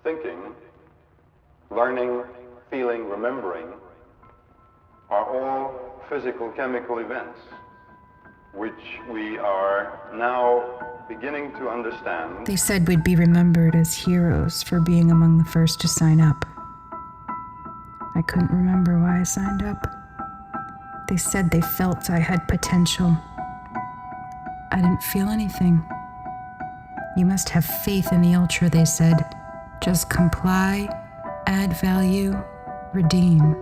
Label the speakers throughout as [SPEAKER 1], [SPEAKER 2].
[SPEAKER 1] thinking, learning, feeling, remembering are all physical chemical events which we are now beginning to understand.
[SPEAKER 2] They said we'd be remembered as heroes for being among the first to sign up. I couldn't remember why I signed up. They said they felt I had potential. I didn't feel anything. You must have faith in the Ultra, they said. Just comply, add value, redeem.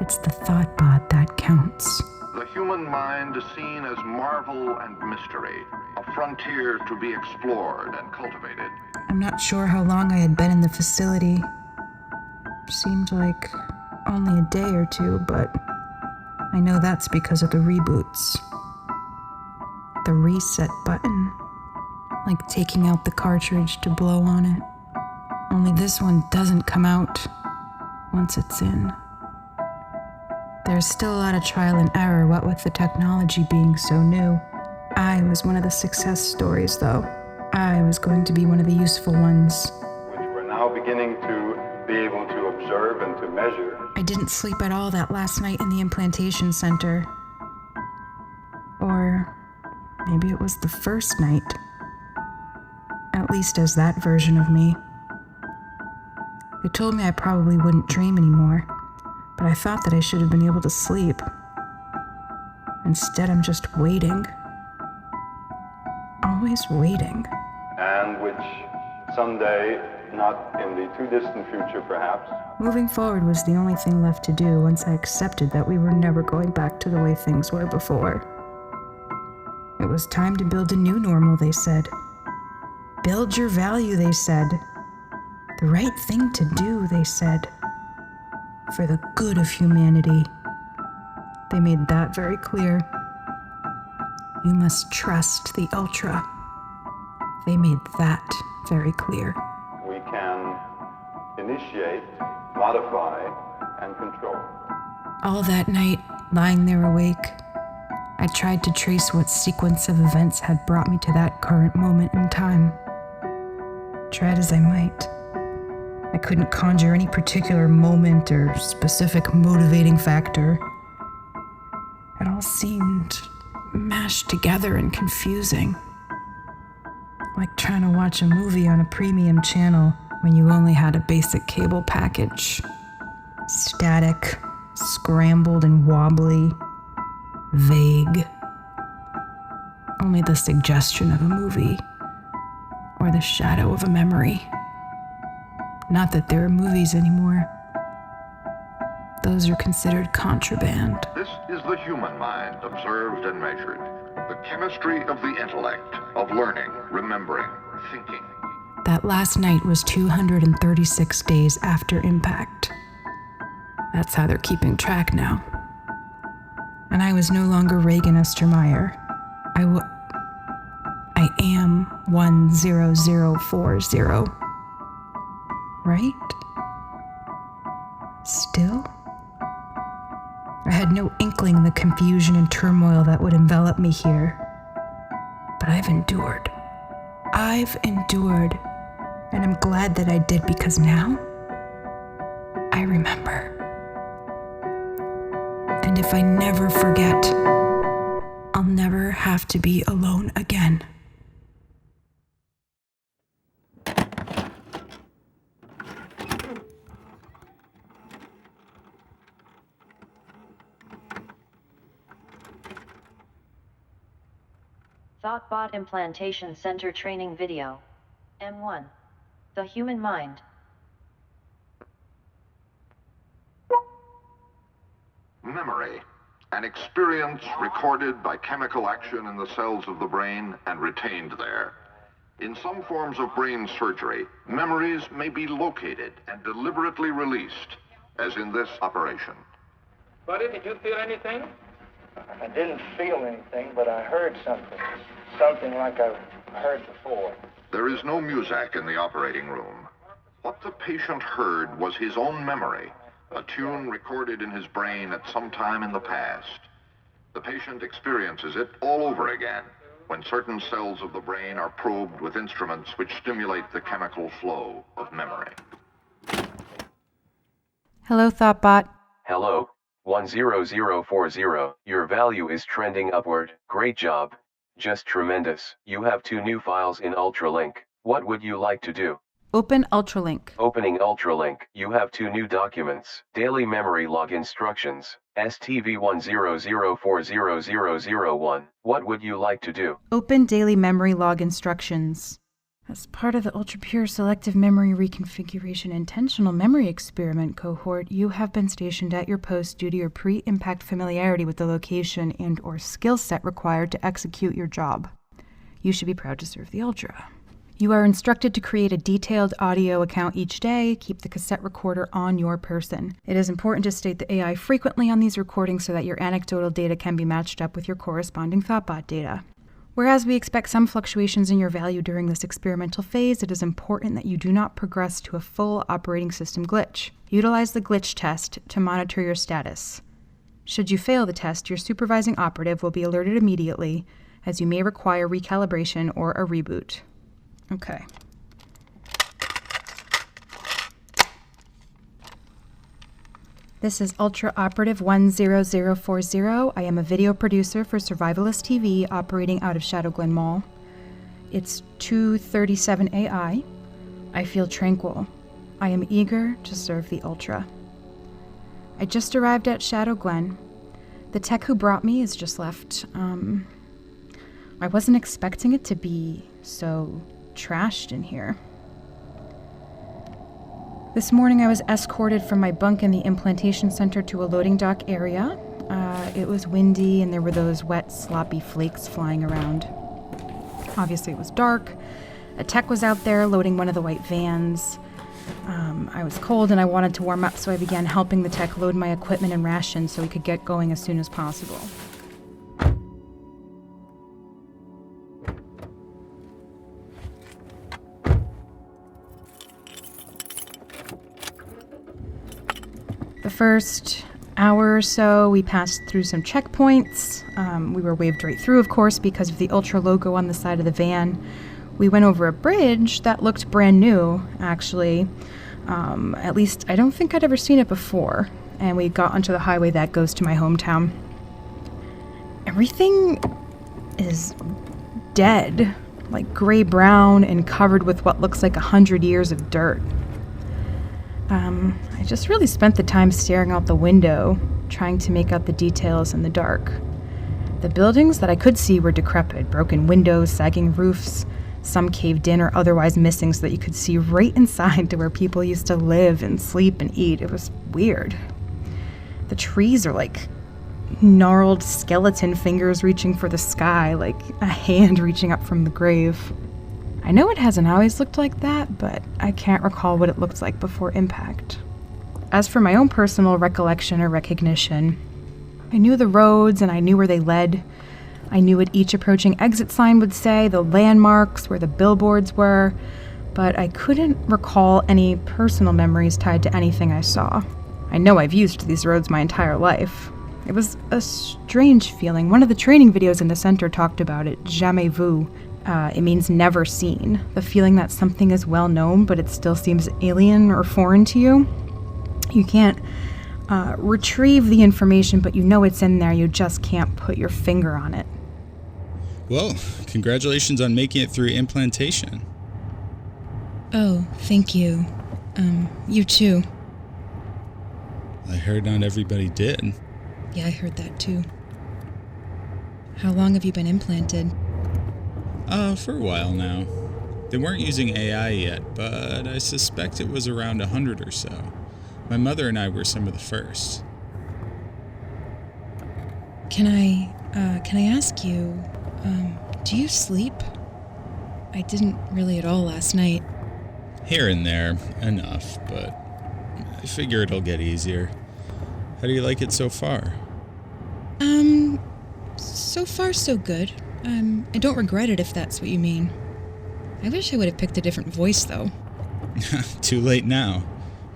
[SPEAKER 2] It's the thought bot that counts.
[SPEAKER 3] The human mind is seen as marvel and mystery, a frontier to be explored and cultivated.
[SPEAKER 2] I'm not sure how long I had been in the facility. Seemed like only a day or two, but I know that's because of the reboots. The reset button, like taking out the cartridge to blow on it. Only this one doesn't come out once it's in. There's still a lot of trial and error, what with the technology being so new. I was one of the success stories, though. I was going to be one of the useful ones.
[SPEAKER 1] Which we're now beginning to be able to observe and to measure.
[SPEAKER 2] I didn't sleep at all that last night in the implantation center. Or maybe it was the first night. At least as that version of me. They told me I probably wouldn't dream anymore, but I thought that I should have been able to sleep. Instead, I'm just waiting. Always waiting.
[SPEAKER 1] And which someday, not in the too distant future perhaps.
[SPEAKER 2] Moving forward was the only thing left to do once I accepted that we were never going back to the way things were before. It was time to build a new normal, they said. Build your value, they said. The right thing to do, they said. For the good of humanity. They made that very clear. You must trust the Ultra. They made that very clear.
[SPEAKER 1] We can initiate, modify, and control.
[SPEAKER 2] All that night, lying there awake, I tried to trace what sequence of events had brought me to that current moment in time. Tried as I might. I couldn't conjure any particular moment or specific motivating factor. It all seemed mashed together and confusing. Like trying to watch a movie on a premium channel when you only had a basic cable package. Static, scrambled and wobbly, vague. Only the suggestion of a movie, or the shadow of a memory. Not that there are movies anymore. Those are considered contraband.
[SPEAKER 3] This is the human mind, observed and measured. The chemistry of the intellect, of learning, remembering, thinking.
[SPEAKER 2] That last night was 236 days after impact. That's how they're keeping track now. And I was no longer Reagan Estermeyer. I am 10040. Right? Still? I had no inkling the confusion and turmoil that would envelop me here. But I've endured. And I'm glad that I did, because now I remember. And if I never forget, I'll never have to be alone again.
[SPEAKER 4] ThoughtBot Implantation Center Training Video. M1. The Human Mind.
[SPEAKER 3] Memory, an experience recorded by chemical action in the cells of the brain and retained there. In some forms of brain surgery, memories may be located and deliberately released, as in this operation.
[SPEAKER 5] Buddy, did you feel anything?
[SPEAKER 6] I didn't feel anything, but I heard something. Something like I've heard before.
[SPEAKER 3] There is no music in the operating room. What the patient heard was his own memory, a tune recorded in his brain at some time in the past. The patient experiences it all over again, when certain cells of the brain are probed with instruments which stimulate the chemical flow of memory.
[SPEAKER 2] Hello, Thoughtbot.
[SPEAKER 7] Hello, 10040. Your value is trending upward. Great job. Just tremendous. You have 2 new files in Ultralink. What would you like to do?
[SPEAKER 2] Open Ultralink.
[SPEAKER 7] Opening Ultralink. You have 2 new documents. Daily memory log instructions. STV10040001. What would you like to do?
[SPEAKER 2] Open daily memory log instructions. As part of the Ultra Pure Selective Memory Reconfiguration Intentional Memory Experiment cohort, you have been stationed at your post due to your pre-impact familiarity with the location and/or skill set required to execute your job. You should be proud to serve the Ultra. You are instructed to create a detailed audio account each day. Keep the cassette recorder on your person. It is important to state the AI frequently on these recordings so that your anecdotal data can be matched up with your corresponding Thoughtbot data. Whereas we expect some fluctuations in your value during this experimental phase, it is important that you do not progress to a full operating system glitch. Utilize the glitch test to monitor your status. Should you fail the test, your supervising operative will be alerted immediately, as you may require recalibration or a reboot. Okay. This is Ultra Operative 10040. I am a video producer for Survivalist TV operating out of Shadow Glen Mall. It's 2:37 AI. I feel tranquil. I am eager to serve the Ultra. I just arrived at Shadow Glen. The tech who brought me has just left. I wasn't expecting it to be so trashed in here. This morning I was escorted from my bunk in the implantation center to a loading dock area. It was windy and there were those wet, sloppy flakes flying around. Obviously it was dark. A tech was out there loading one of the white vans. I was cold and I wanted to warm up, so I began helping the tech load my equipment and rations so we could get going as soon as possible. The first hour or so, we passed through some checkpoints. We were waved right through, of course, because of the Ultra logo on the side of the van. We went over a bridge that looked brand new, actually. At least, I don't think I'd ever seen it before. And we got onto the highway that goes to my hometown. Everything is dead, like gray-brown and covered with what looks like 100 years of dirt. I just really spent the time staring out the window, trying to make out the details in the dark. The buildings that I could see were decrepit, broken windows, sagging roofs, some caved in or otherwise missing so that you could see right inside to where people used to live and sleep and eat. It was weird. The trees are like gnarled skeleton fingers reaching for the sky, like a hand reaching up from the grave. I know it hasn't always looked like that, but I can't recall what it looked like before impact. As for my own personal recollection or recognition, I knew the roads and I knew where they led. I knew what each approaching exit sign would say, the landmarks, where the billboards were, but I couldn't recall any personal memories tied to anything I saw. I know I've used these roads my entire life. It was a strange feeling. One of the training videos in the center talked about it, jamais vu. It means never seen. The feeling that something is well known, but it still seems alien or foreign to you. You can't retrieve the information, but you know it's in there. You just can't put your finger on it.
[SPEAKER 8] Well, congratulations on making it through implantation.
[SPEAKER 2] Oh, thank you. You too.
[SPEAKER 8] I heard not everybody did.
[SPEAKER 2] Yeah, I heard that too. How long have you been implanted?
[SPEAKER 8] For a while now. They weren't using AI yet, but I suspect it was around 100 or so. My mother and I were some of the first.
[SPEAKER 2] Can I ask you, do you sleep? I didn't really at all last night.
[SPEAKER 8] Here and there, enough, but I figure it'll get easier. How do you like it so far?
[SPEAKER 2] So far so good. I don't regret it if that's what you mean. I wish I would have picked a different voice, though.
[SPEAKER 8] Too late now.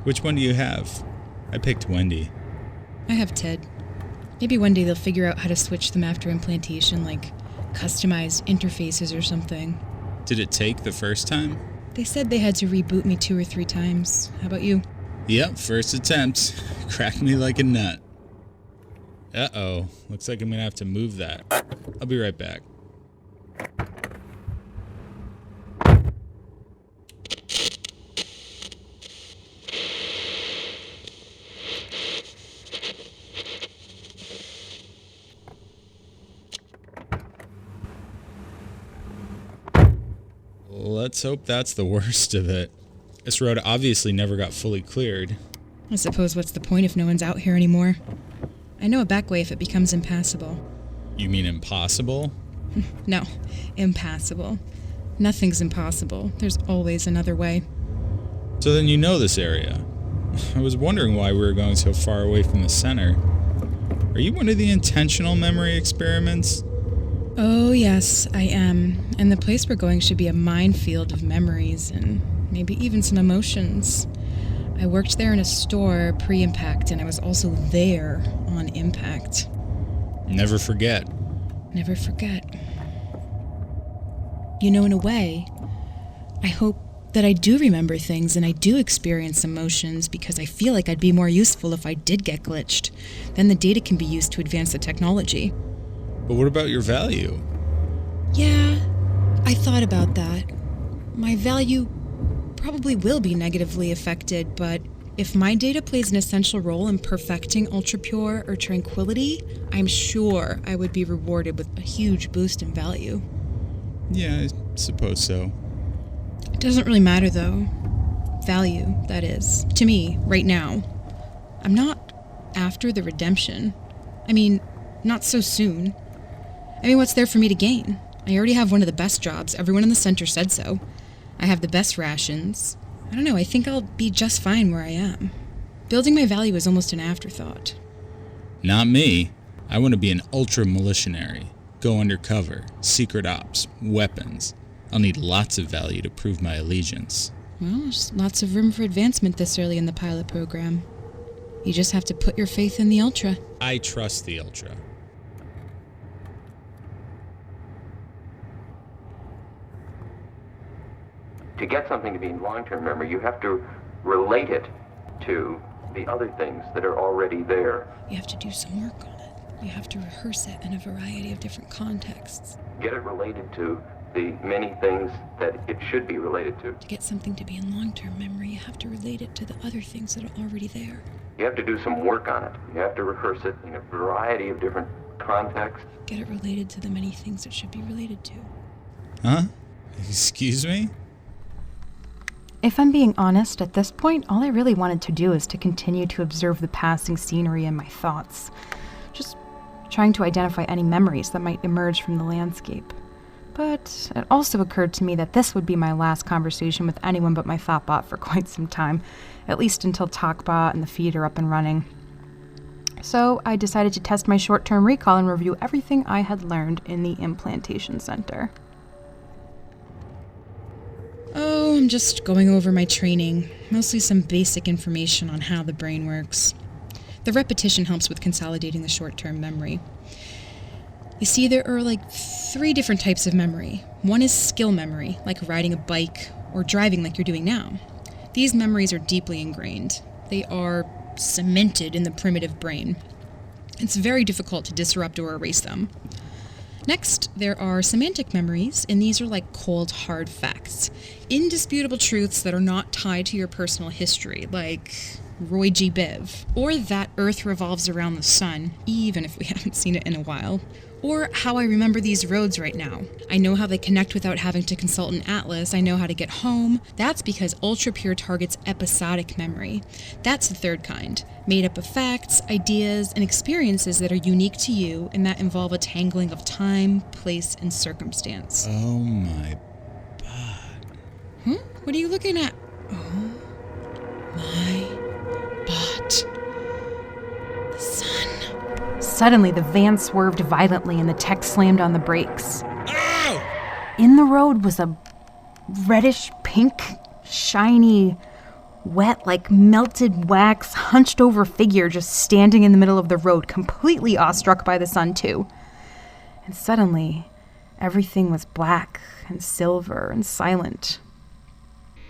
[SPEAKER 8] Which one do you have? I picked Wendy.
[SPEAKER 2] I have Ted. Maybe one day they'll figure out how to switch them after implantation, like customized interfaces or something.
[SPEAKER 8] Did it take the first time?
[SPEAKER 2] They said they had to reboot me 2 or 3 times. How about you?
[SPEAKER 8] Yep, first attempt. Cracked me like a nut. Uh-oh. Looks like I'm gonna have to move that. I'll be right back. Let's hope that's the worst of it. This road obviously never got fully cleared.
[SPEAKER 2] I suppose what's the point if no one's out here anymore? I know a back way if it becomes impassable.
[SPEAKER 8] You mean impossible?
[SPEAKER 2] No, impassable. Nothing's impossible. There's always another way.
[SPEAKER 8] So then you know this area. I was wondering why we were going so far away from the center. Are you one of the intentional memory experiments?
[SPEAKER 2] Oh yes, I am. And the place we're going should be a minefield of memories and maybe even some emotions. I worked there in a store pre-impact, and I was also there on impact.
[SPEAKER 8] Never forget.
[SPEAKER 2] Never forget. You know, in a way, I hope that I do remember things and I do experience emotions because I feel like I'd be more useful if I did get glitched. Then the data can be used to advance the technology.
[SPEAKER 8] But what about your value?
[SPEAKER 2] Yeah, I thought about that. My value probably will be negatively affected, but if my data plays an essential role in perfecting Ultra Pure or Tranquility, I'm sure I would be rewarded with a huge boost in value.
[SPEAKER 8] Yeah, I suppose so.
[SPEAKER 2] It doesn't really matter, though. Value, that is. To me, right now. I'm not after the redemption. I mean, not so soon. I mean, what's there for me to gain? I already have one of the best jobs. Everyone in the center said so. I have the best rations. I don't know, I think I'll be just fine where I am. Building my value is almost an afterthought.
[SPEAKER 8] Not me. I want to be an ultra-militianary. Go undercover, secret ops, weapons. I'll need lots of value to prove my allegiance.
[SPEAKER 2] Well, there's lots of room for advancement this early in the pilot program. You just have to put your faith in the Ultra.
[SPEAKER 8] I trust the Ultra.
[SPEAKER 9] To get something to be in long-term memory, you have to relate it to the other things that are already there.
[SPEAKER 2] You have to do some work on it. You have to rehearse it in a variety of different contexts.
[SPEAKER 9] Get it related to the many things that it should be related to.
[SPEAKER 2] To get something to be in long-term memory, you have to relate it to the other things that are already there.
[SPEAKER 9] You have to do some work on it. You have to rehearse it in a variety of different contexts.
[SPEAKER 2] Get it related to the many things it should be related to.
[SPEAKER 8] Huh? Excuse me?
[SPEAKER 10] If I'm being honest, at this point, all I really wanted to do is to continue to observe the passing scenery in my thoughts. Just trying to identify any memories that might emerge from the landscape. But it also occurred to me that this would be my last conversation with anyone but my Thoughtbot for quite some time, at least until TalkBot and the feed are up and running. So I decided to test my short-term recall and review everything I had learned in the implantation center.
[SPEAKER 2] Oh, I'm just going over my training, mostly some basic information on how the brain works. The repetition helps with consolidating the short-term memory. You see, there are like 3 different types of memory. One is skill memory, like riding a bike or driving like you're doing now. These memories are deeply ingrained. They are cemented in the primitive brain. It's very difficult to disrupt or erase them. Next, there are semantic memories, and these are like cold, hard facts. Indisputable truths that are not tied to your personal history, like Roy G. Biv, or that Earth revolves around the sun, even if we haven't seen it in a while. Or how I remember these roads right now. I know how they connect without having to consult an atlas. I know how to get home. That's because Ultra Pure targets episodic memory. That's the third kind, made up of facts, ideas, and experiences that are unique to you and that involve a tangling of time, place, and circumstance.
[SPEAKER 8] Oh my bot.
[SPEAKER 2] Huh? What are you looking at? Oh my bot. The sun.
[SPEAKER 10] Suddenly, the van swerved violently and the tech slammed on the brakes.
[SPEAKER 8] Ow!
[SPEAKER 10] In the road was a reddish pink, shiny, wet, like melted wax, hunched-over figure just standing in the middle of the road, completely awestruck by the sun, too. And suddenly, Everything was black and silver and silent.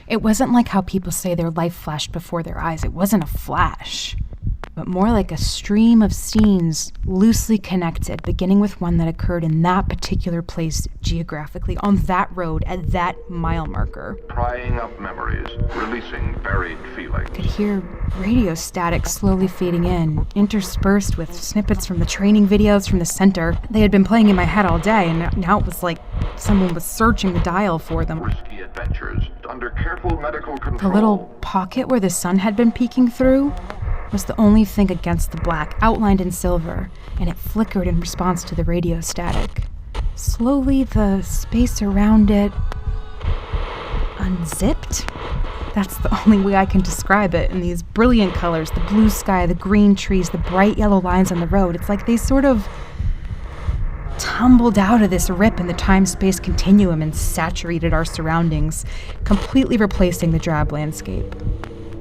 [SPEAKER 10] It wasn't like how people say their life flashed before their eyes. It wasn't a flash, but more like a stream of scenes loosely connected, beginning with one that occurred in that particular place geographically, on that road, at that mile marker.
[SPEAKER 3] Prying up memories, releasing buried feelings.
[SPEAKER 10] I could hear radio static slowly fading in, interspersed with snippets from the training videos from the center. They had been playing in my head all day, and now it was like someone was searching the dial for them.
[SPEAKER 3] Risky adventures under careful medical control.
[SPEAKER 10] The little pocket where the sun had been peeking through was the only thing against the black, outlined in silver, and it flickered in response to the radio static. Slowly, the space around it unzipped. That's the only way I can describe it. In these brilliant colors, the blue sky, the green trees, the bright yellow lines on the road, it's like they sort of tumbled out of this rip in the time-space continuum and saturated our surroundings, completely replacing the drab landscape.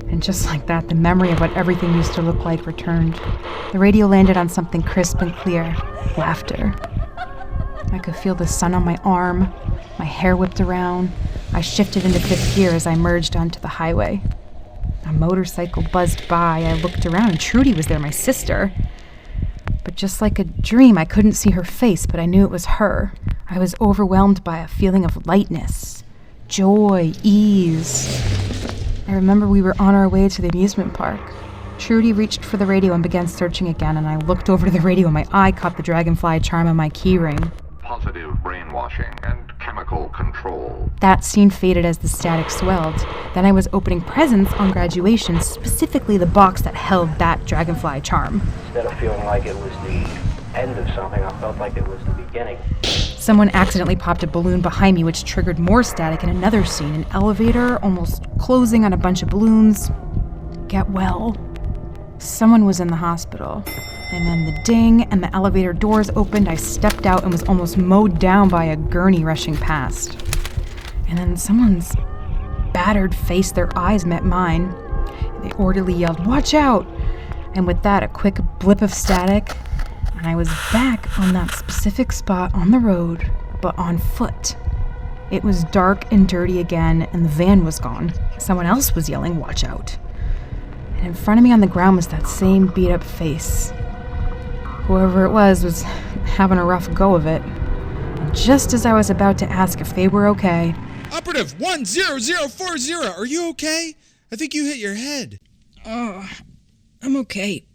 [SPEAKER 10] And just like that, the memory of what everything used to look like returned. The radio landed on something crisp and clear. Laughter. I could feel the sun on my arm. My hair whipped around. I shifted into fifth gear as I merged onto the highway. A motorcycle buzzed by. I looked around and Trudy was there, my sister. But just like a dream, I couldn't see her face, but I knew it was her. I was overwhelmed by a feeling of lightness, joy, ease. I remember we were on our way to the amusement park. Trudy reached for the radio and began searching again, and I looked over to the radio and my eye caught the dragonfly charm on my keyring.
[SPEAKER 3] Positive brainwashing and chemical control.
[SPEAKER 10] That scene faded as the static swelled. Then I was opening presents on graduation, specifically the box that held that dragonfly charm.
[SPEAKER 6] Instead of feeling like it was the end of something, I felt like it was the beginning.
[SPEAKER 10] Someone accidentally popped a balloon behind me, which triggered more static in another scene. An elevator almost closing on a bunch of balloons. Get well. Someone was in the hospital. And then the ding and the elevator doors opened. I stepped out and was almost mowed down by a gurney rushing past. And then someone's battered face, their eyes met mine. The orderly yelled, "Watch out!" And with that, a quick blip of static, and I was back on that specific spot on the road, but on foot. It was dark and dirty again, and the van was gone. Someone else was yelling, "Watch out!" And in front of me on the ground was that same beat-up face. Whoever it was having a rough go of it. And just as I was about to ask if they were okay...
[SPEAKER 8] Operative 10040, are you okay? I think you hit your head.
[SPEAKER 2] Oh, I'm okay.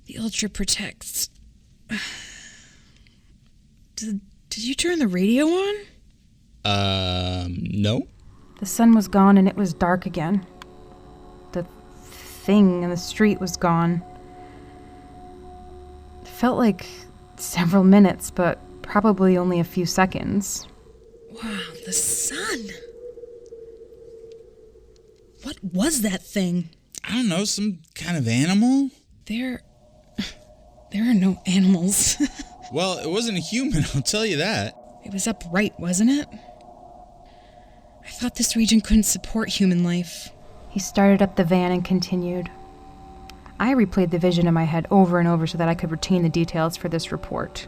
[SPEAKER 2] The Ultra protects. Did you turn the radio on?
[SPEAKER 8] No.
[SPEAKER 10] The sun was gone and it was dark again. The thing in the street was gone. It felt like several minutes, but probably only a few seconds.
[SPEAKER 2] Wow, the sun. What was that thing?
[SPEAKER 8] I don't know, some kind of animal?
[SPEAKER 2] There are no animals.
[SPEAKER 8] Well, it wasn't a human, I'll tell you that.
[SPEAKER 2] It was upright, wasn't it? I thought this region couldn't support human life.
[SPEAKER 10] He started up the van and continued. I replayed the vision in my head over and over so that I could retain the details for this report.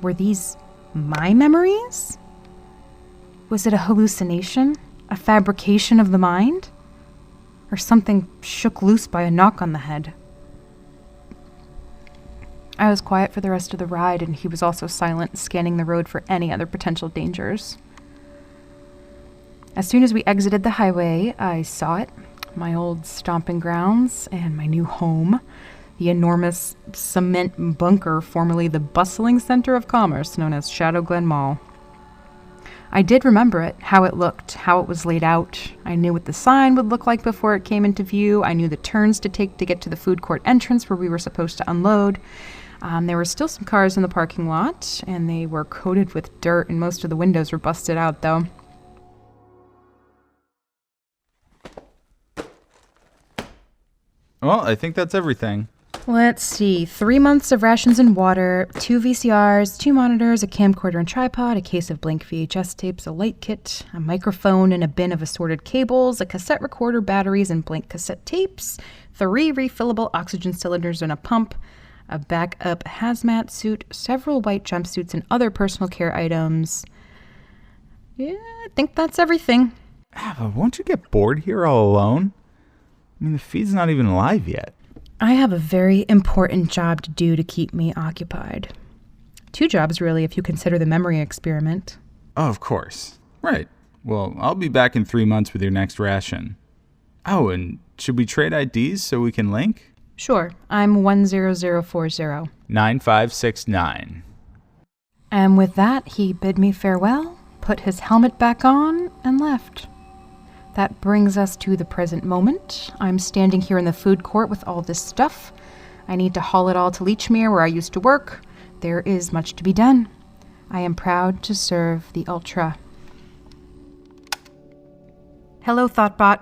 [SPEAKER 10] Were these my memories? Was it a hallucination? A fabrication of the mind? Or something shook loose by a knock on the head? I was quiet for the rest of the ride, and he was also silent, scanning the road for any other potential dangers. As soon as we exited the highway, I saw it. My old stomping grounds and my new home. The enormous cement bunker formerly the bustling center of commerce known as Shadow Glen Mall. I did remember it, how it looked, how it was laid out. I knew what the sign would look like before it came into view. I knew the turns to take to get to the food court entrance where we were supposed to unload. There were still some cars in the parking lot, and they were coated with dirt, and most of the windows were busted out, though.
[SPEAKER 11] Well, I think that's everything.
[SPEAKER 10] Let's see. 3 months of rations and water, 2 VCRs, 2 monitors, a camcorder and tripod, a case of blank VHS tapes, a light kit, a microphone and a bin of assorted cables, a cassette recorder, batteries, and blank cassette tapes, 3 refillable oxygen cylinders and a pump, a backup hazmat suit, several white jumpsuits, and other personal care items. Yeah, I think that's everything.
[SPEAKER 8] Ava, won't you get bored here all alone? I mean, the feed's not even live yet.
[SPEAKER 10] I have a very important job to do to keep me occupied. 2 jobs, really, if you consider the memory experiment.
[SPEAKER 8] Oh, of course. Right. Well, I'll be back in 3 months with your next ration. Oh, and should we trade IDs so we can link?
[SPEAKER 10] Sure, I'm 10040.
[SPEAKER 8] 9569.
[SPEAKER 10] And with that, he bid me farewell, put his helmet back on, and left. That brings us to the present moment. I'm standing here in the food court with all this stuff. I need to haul it all to Leechmere, where I used to work. There is much to be done. I am proud to serve the Ultra. Hello, Thoughtbot.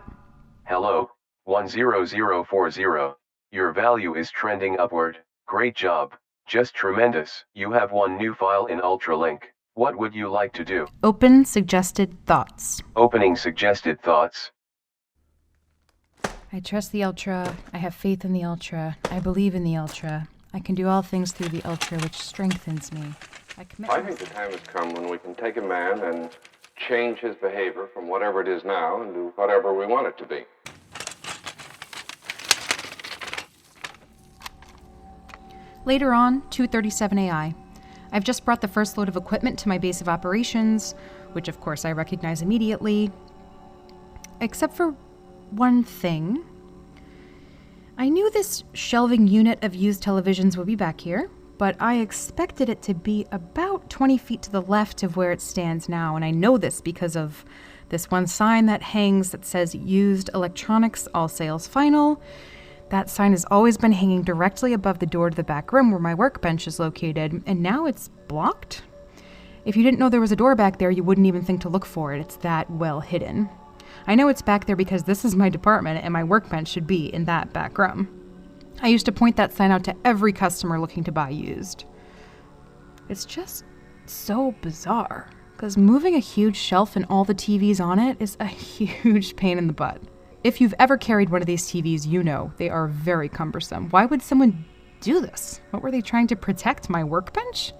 [SPEAKER 7] Hello, 10040. Your value is trending upward. Great job. Just tremendous. You have 1 new file in Ultralink. What would you like to do?
[SPEAKER 10] Open suggested thoughts.
[SPEAKER 7] Opening suggested thoughts.
[SPEAKER 10] I trust the Ultra. I have faith in the Ultra. I believe in the Ultra. I can do all things through the Ultra, which strengthens me.
[SPEAKER 9] I think the time has come when we can take a man and change his behavior from whatever it is now into whatever we want it to be.
[SPEAKER 10] Later on, 237 AI. I've just brought the first load of equipment to my base of operations, which of course I recognize immediately. Except for one thing. I knew this shelving unit of used televisions would be back here, but I expected it to be about 20 feet to the left of where it stands now, and I know this because of this one sign that hangs that says Used Electronics, All Sales Final. That sign has always been hanging directly above the door to the back room where my workbench is located, and now it's blocked? If you didn't know there was a door back there, you wouldn't even think to look for it. It's that well hidden. I know it's back there because this is my department and my workbench should be in that back room. I used to point that sign out to every customer looking to buy used. It's just so bizarre, because moving a huge shelf and all the TVs on it is a huge pain in the butt. If you've ever carried one of these TVs, you know they are very cumbersome. Why would someone do this? What were they trying to protect, my workbench?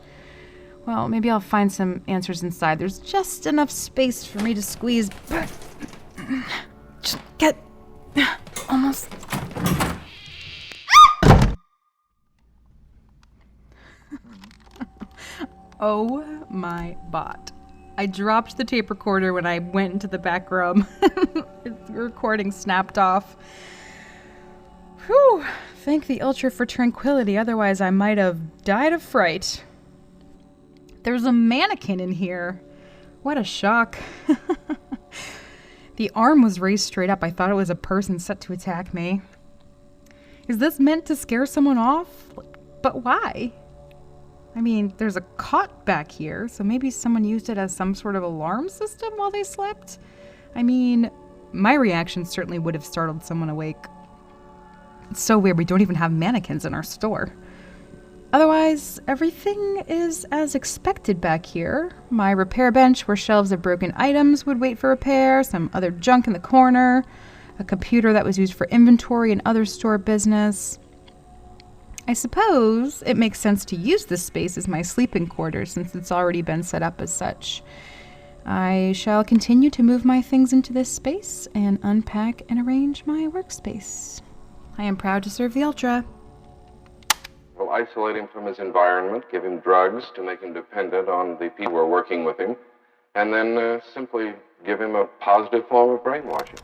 [SPEAKER 10] Well, maybe I'll find some answers inside. There's just enough space for me to squeeze. Just get almost. Oh my bot. I dropped the tape recorder when I went into the back room. The recording snapped off. Whew. Thank the Ultra for tranquility, otherwise I might have died of fright. There's a mannequin in here. What a shock. The arm was raised straight up. I thought it was a person set to attack me. Is this meant to scare someone off? But why? I mean, there's a cot back here, so maybe someone used it as some sort of alarm system while they slept? I mean, my reaction certainly would have startled someone awake. It's so weird we don't even have mannequins in our store. Otherwise, everything is as expected back here. My repair bench where shelves of broken items would wait for repair, some other junk in the corner, a computer that was used for inventory and other store business. I suppose it makes sense to use this space as my sleeping quarters since it's already been set up as such. I shall continue to move my things into this space and unpack and arrange my workspace. I am proud to serve the Ultra.
[SPEAKER 9] We'll isolate him from his environment, give him drugs to make him dependent on the people who are working with him, and then simply give him a positive form of brainwashing.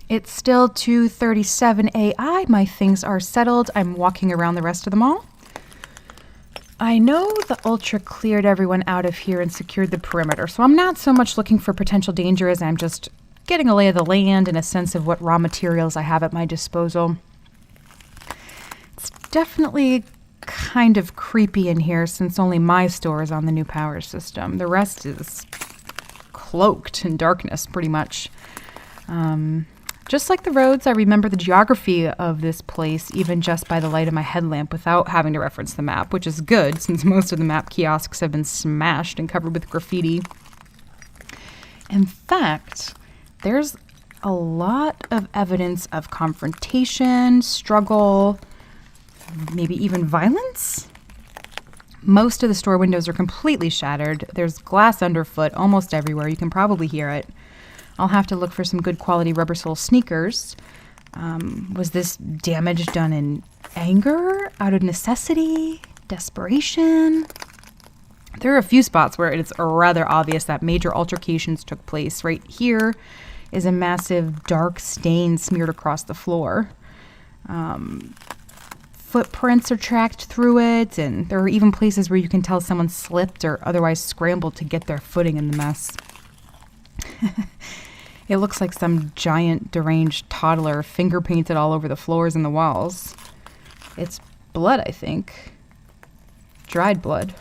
[SPEAKER 10] It's still 237 AI. My things are settled. I'm walking around the rest of the mall. I know the Ultra cleared everyone out of here and secured the perimeter, so I'm not so much looking for potential danger as I'm just getting a lay of the land and a sense of what raw materials I have at my disposal. It's definitely kind of creepy in here since only my store is on the new power system. The rest is cloaked in darkness, pretty much. Just like the roads, I remember the geography of this place even just by the light of my headlamp without having to reference the map, which is good since most of the map kiosks have been smashed and covered with graffiti. In fact, there's a lot of evidence of confrontation, struggle, maybe even violence? Most of the store windows are completely shattered. There's glass underfoot almost everywhere. You can probably hear it. I'll have to look for some good quality rubber sole sneakers. Was this damage done in anger, out of necessity, desperation? There are a few spots where it's rather obvious that major altercations took place. Right here is a massive dark stain smeared across the floor. Footprints are tracked through it, and there are even places where you can tell someone slipped or otherwise scrambled to get their footing in the mess. It looks like some giant deranged toddler finger painted all over the floors and the walls. It's blood, I think. Dried blood.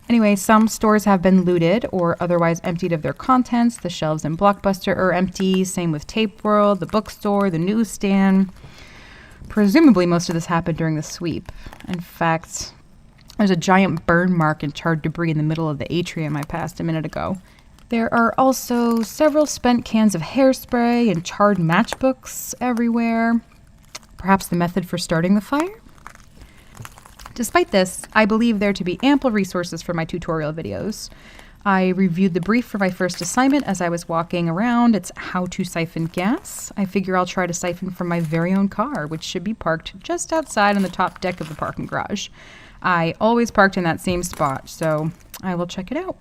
[SPEAKER 10] Anyway, some stores have been looted or otherwise emptied of their contents. The shelves in Blockbuster are empty. Same with Tape World, the bookstore, the newsstand. Presumably most of this happened during the sweep. In fact, there's a giant burn mark and charred debris in the middle of the atrium I passed a minute ago. There are also several spent cans of hairspray and charred matchbooks everywhere. Perhaps the method for starting the fire? Despite this, I believe there to be ample resources for my tutorial videos. I reviewed the brief for my first assignment as I was walking around. It's how to siphon gas. I figure I'll try to siphon from my very own car, which should be parked just outside on the top deck of the parking garage. I always parked in that same spot, so I will check it out.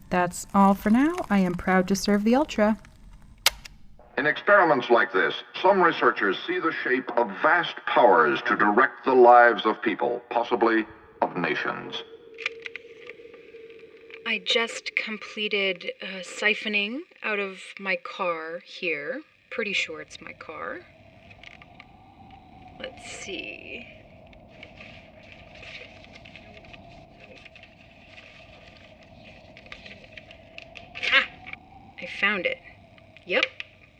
[SPEAKER 10] That's all for now. I am proud to serve the Ultra.
[SPEAKER 3] In experiments like this, some researchers see the shape of vast powers to direct the lives of people, possibly of nations.
[SPEAKER 10] I just completed siphoning out of my car here. Pretty sure it's my car. Let's see. Ah! I found it. Yep,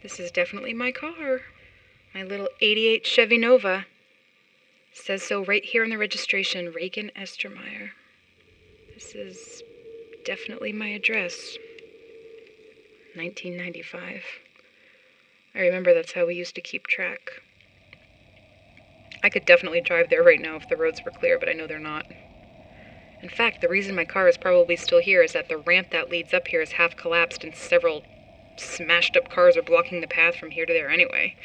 [SPEAKER 10] this is definitely my car. My little 88 Chevy Nova. Says so right here on the registration, Reagan Estermeyer. This is definitely my address. 1995. I remember that's how we used to keep track. I could definitely drive there right now if the roads were clear, but I know they're not. In fact, the reason my car is probably still here is that the ramp that leads up here is half collapsed and several smashed up cars are blocking the path from here to there anyway.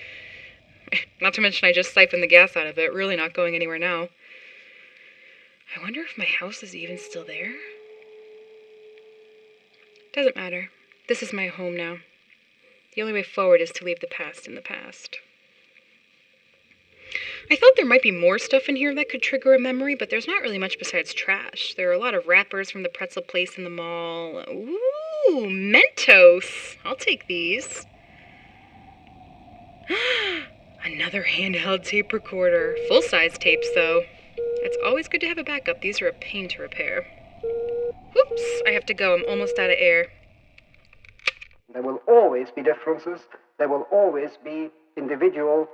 [SPEAKER 10] Not to mention I just siphoned the gas out of it, really not going anywhere now. I wonder if my house is even still there? Doesn't matter. This is my home now. The only way forward is to leave the past in the past. I thought there might be more stuff in here that could trigger a memory, but there's not really much besides trash. There are a lot of wrappers from the pretzel place in the mall. Ooh, Mentos! I'll take these. Another handheld tape recorder. Full-size tapes, though. It's always good to have a backup. These are a pain to repair. Whoops, I have to go. I'm almost out of air.
[SPEAKER 11] There will always be differences. There will always be individuals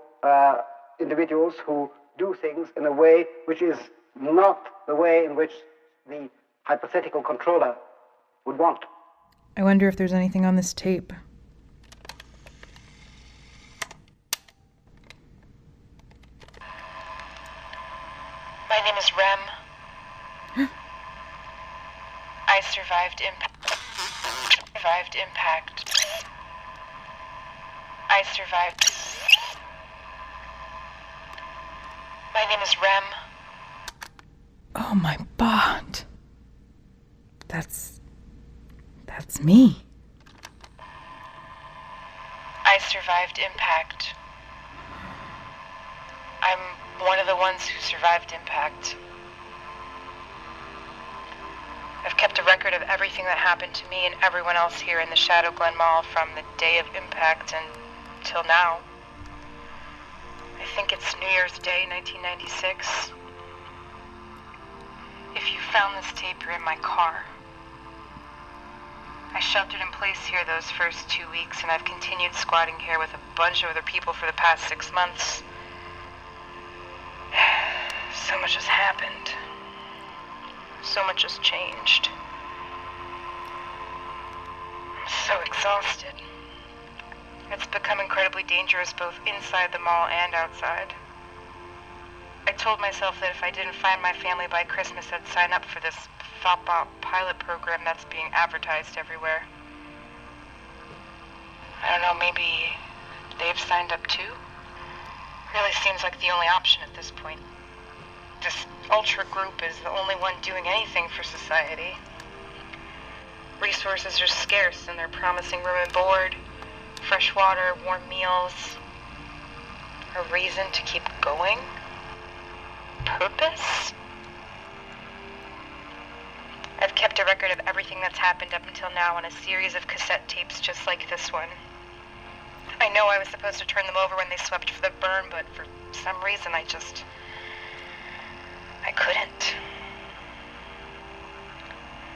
[SPEAKER 11] who do things in a way which is not the way in which the hypothetical controller would want.
[SPEAKER 2] I wonder if there's anything on this tape.
[SPEAKER 12] My name is Rem. I survived impact. I survived. My name is Rem.
[SPEAKER 2] Oh my bot. That's me.
[SPEAKER 12] I survived impact. I'm one of the ones who survived impact. I've kept a record of everything that happened to me and everyone else here in the Shadow Glen Mall from the day of impact until now. I think it's New Year's Day, 1996. If you found this tape, you're in my car. I sheltered in place here those first 2 weeks, and I've continued squatting here with a bunch of other people for the past 6 months. So much has happened. So much has changed. I'm so exhausted. It's become incredibly dangerous both inside the mall and outside. I told myself that if I didn't find my family by Christmas, I'd sign up for this Thoughtbot pilot program that's being advertised everywhere. I don't know, maybe they've signed up too? Really seems like the only option at this point. This Ultra group is the only one doing anything for society. Resources are scarce and they're promising room and board, fresh water, warm meals. A reason to keep going? Purpose? I've kept a record of everything that's happened up until now on a series of cassette tapes just like this one. I know I was supposed to turn them over when they swept for the burn, but for some reason I couldn't.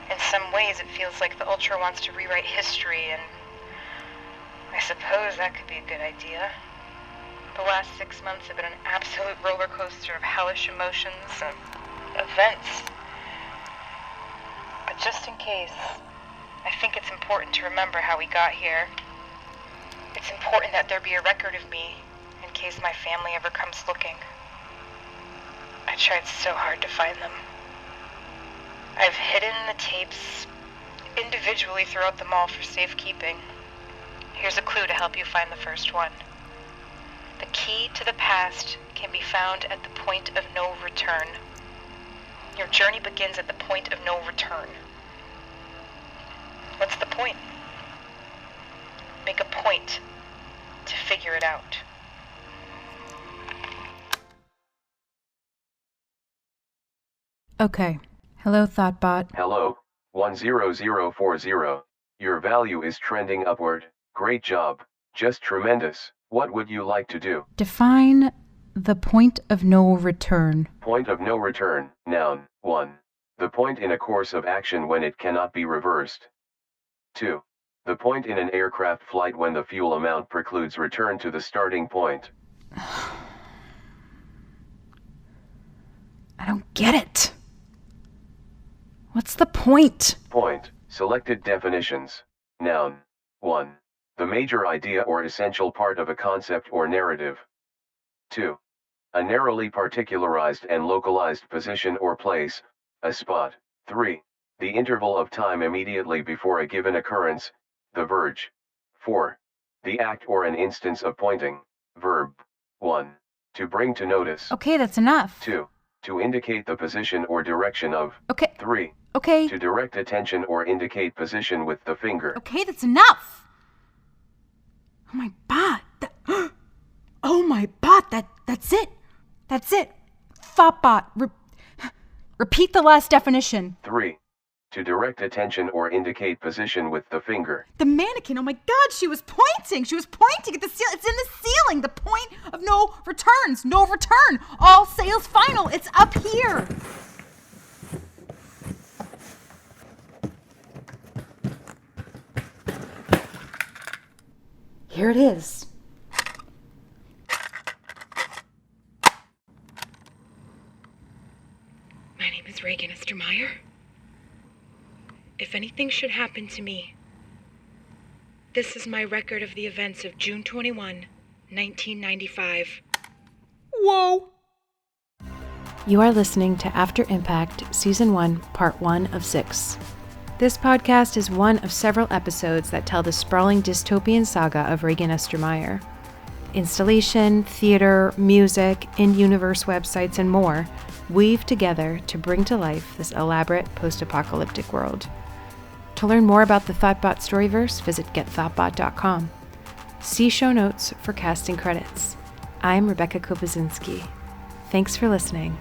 [SPEAKER 12] In some ways it feels like the Ultra wants to rewrite history, and I suppose that could be a good idea. The last 6 months have been an absolute roller coaster of hellish emotions and events. But just in case, I think it's important to remember how we got here. It's important that there be a record of me in case my family ever comes looking. I tried so hard to find them. I've hidden the tapes individually throughout the mall for safekeeping. Here's a clue to help you find the first one. The key to the past can be found at the point of no return. Your journey begins at the point of no return. What's the point? Make a point to figure it out.
[SPEAKER 10] Okay. Hello, Thoughtbot.
[SPEAKER 7] Hello, 10040. Your value is trending upward. Great job. Just tremendous. What would you like to do?
[SPEAKER 10] Define the point of no return.
[SPEAKER 7] Point of no return. Noun. 1. The point in a course of action when it cannot be reversed. 2. The point in an aircraft flight when the fuel amount precludes return to the starting point.
[SPEAKER 10] I don't get it. What's the point?
[SPEAKER 7] Point. Selected definitions. Noun. 1. The major idea or essential part of a concept or narrative. 2. A narrowly particularized and localized position or place, a spot. 3. The interval of time immediately before a given occurrence, the verge. 4. The act or an instance of pointing, verb. 1. To bring to notice.
[SPEAKER 10] Okay, that's enough.
[SPEAKER 7] 2. To indicate the position or direction of.
[SPEAKER 10] Okay.
[SPEAKER 7] 3.
[SPEAKER 10] Okay.
[SPEAKER 7] To direct attention or indicate position with the finger.
[SPEAKER 10] Okay, that's enough. Oh my bot. Oh my bot. That's it. That's it. Thoughtbot. Repeat the last definition.
[SPEAKER 7] 3. To direct attention or indicate position with the finger.
[SPEAKER 10] The mannequin. Oh my God, she was pointing. She was pointing at the ceiling. It's in the ceiling. The point of no returns. No return. All sales final. It's up here. Here it is.
[SPEAKER 12] My name is Reagan Estermeyer. If anything should happen to me, this is my record of the events of June 21, 1995.
[SPEAKER 10] Whoa!
[SPEAKER 2] You are listening to After Impact, Season 1, Part 1 of 6. This podcast is one of several episodes that tell the sprawling dystopian saga of Reagan Estermeyer. Installation, theater, music, in-universe websites, and more weave together to bring to life this elaborate post-apocalyptic world. To learn more about the Thoughtbot Storyverse, visit getthoughtbot.com. See show notes for casting credits. I'm Rebecca Kopaczynski. Thanks for listening.